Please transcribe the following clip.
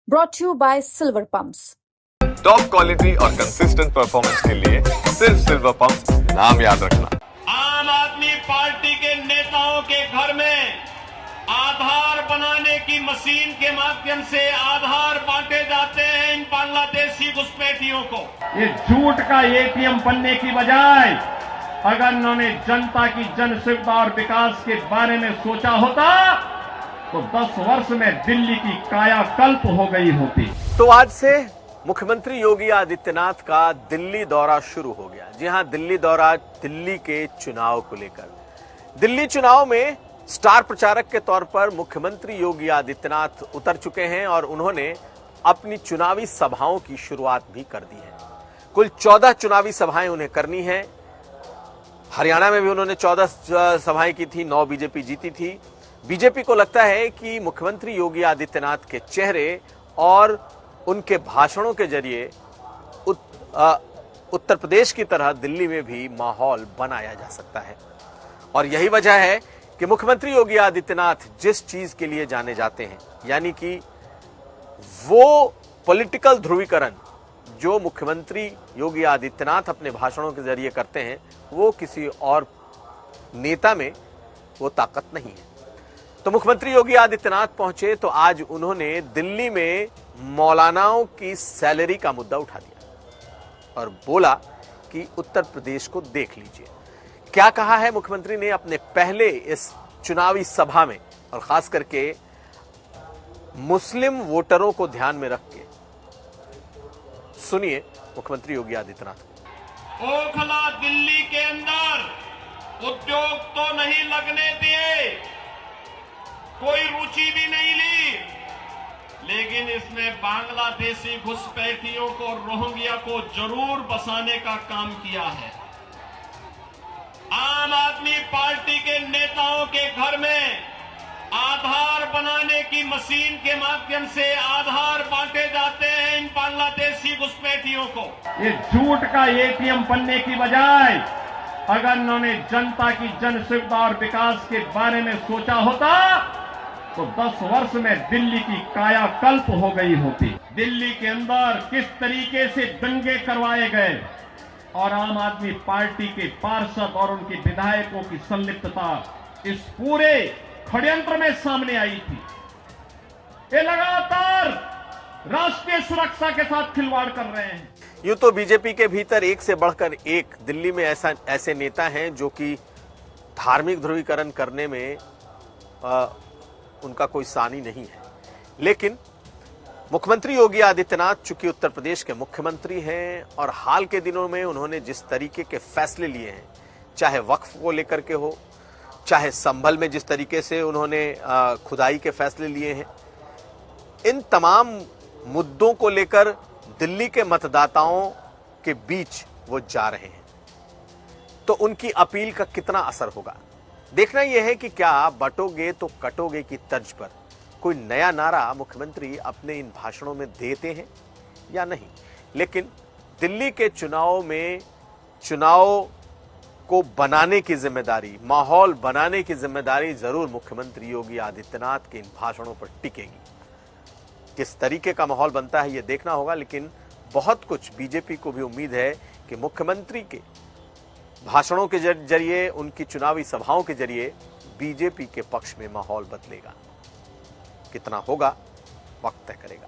brought to you by Silver Pumps. Top quality और consistent performance के लिए सिर्फ सिल्वर पंप्स नाम याद रखना। आम आदमी पार्टी के नेताओं के घर में आधार बनाने की मशीन के माध्यम से आधार बांटे जाते हैं इन बांग्लादेशी घुसपैठियों को। ये झूठ का एटीएम बनने की बजाय अगर उन्होंने जनता की जन सुविधा और विकास के बारे में सोचा होता तो 10 वर्ष में दिल्ली की कायाकल्प हो गई होती। तो आज से मुख्यमंत्री योगी आदित्यनाथ का दिल्ली दौरा शुरू हो गया। जी हां, दिल्ली दौरा दिल्ली के चुनाव को लेकर। दिल्ली चुनाव में स्टार प्रचारक के तौर पर मुख्यमंत्री योगी आदित्यनाथ उतर चुके हैं और उन्होंने अपनी चुनावी सभाओं की शुरुआत भी कर दी है। कुल 14 चुनावी सभाएं उन्हें करनी है। हरियाणा में भी उन्होंने 14 सभाएं की थी, 9 बीजेपी जीती थी। बीजेपी को लगता है कि मुख्यमंत्री योगी आदित्यनाथ के चेहरे और उनके भाषणों के जरिए उत्तर प्रदेश की तरह दिल्ली में भी माहौल बनाया जा सकता है। और यही वजह है कि मुख्यमंत्री योगी आदित्यनाथ जिस चीज के लिए जाने जाते हैं, यानी कि वो पॉलिटिकल ध्रुवीकरण जो मुख्यमंत्री योगी आदित्यनाथ अपने भाषणों के जरिए करते हैं, वो किसी और नेता में वो ताकत नहीं है। तो मुख्यमंत्री योगी आदित्यनाथ पहुंचे तो आज उन्होंने दिल्ली में मौलानाओं की सैलरी का मुद्दा उठा दिया और बोला कि उत्तर प्रदेश को देख लीजिए। क्या कहा है मुख्यमंत्री ने अपने पहले इस चुनावी सभा में, और खास करके मुस्लिम वोटरों को ध्यान में रख के सुनिए मुख्यमंत्री योगी आदित्यनाथ को। ओखला दिल्ली के अंदर उद्योग तो नहीं लगने दिए, कोई रुचि भी नहीं ली, लेकिन इसमें बांग्लादेशी घुसपैठियों को, रोहिंग्या को जरूर बसाने का काम किया है। आम आदमी पार्टी के नेताओं के घर में आधार बनाने की मशीन के माध्यम से आधार बांटे जाते हैं इन बांग्लादेशी घुसपैठियों को। ये झूठ का एटीएम बनने की बजाय अगर उन्होंने जनता की जन सुविधा और विकास के बारे में सोचा होता तो 10 वर्ष में दिल्ली की कायाकल्प हो गई होती। दिल्ली के अंदर किस तरीके से दंगे करवाए गए और आम आदमी पार्टी के पार्षद और उनके विधायकों की संलिप्तता इस पूरे षड्यंत्र में सामने आई थी। ये लगातार राष्ट्रीय सुरक्षा के साथ खिलवाड़ कर रहे हैं। यूं तो बीजेपी के भीतर एक से बढ़कर एक दिल्ली में ऐसे नेता हैं जो कि धार्मिक ध्रुवीकरण करने में उनका कोई सानी नहीं है, लेकिन मुख्यमंत्री योगी आदित्यनाथ चूंकि उत्तर प्रदेश के मुख्यमंत्री हैं और हाल के दिनों में उन्होंने जिस तरीके के फैसले लिए हैं, चाहे वक्फ को लेकर के हो, चाहे संभल में जिस तरीके से उन्होंने खुदाई के फैसले लिए हैं, इन तमाम मुद्दों को लेकर दिल्ली के मतदाताओं के बीच वो जा रहे हैं। तो उनकी अपील का कितना असर होगा, देखना यह है कि क्या बटोगे तो कटोगे की तर्ज पर कोई नया नारा मुख्यमंत्री अपने इन भाषणों में देते हैं या नहीं। लेकिन दिल्ली के चुनाव में चुनाव को बनाने की जिम्मेदारी, माहौल बनाने की जिम्मेदारी जरूर मुख्यमंत्री योगी आदित्यनाथ के इन भाषणों पर टिकेगी। किस तरीके का माहौल बनता है ये देखना होगा, लेकिन बहुत कुछ बीजेपी को भी उम्मीद है कि मुख्यमंत्री के भाषणों के जरिए, उनकी चुनावी सभाओं के जरिए बीजेपी के पक्ष में माहौल बदलेगा। कितना होगा वक्त तय करेगा।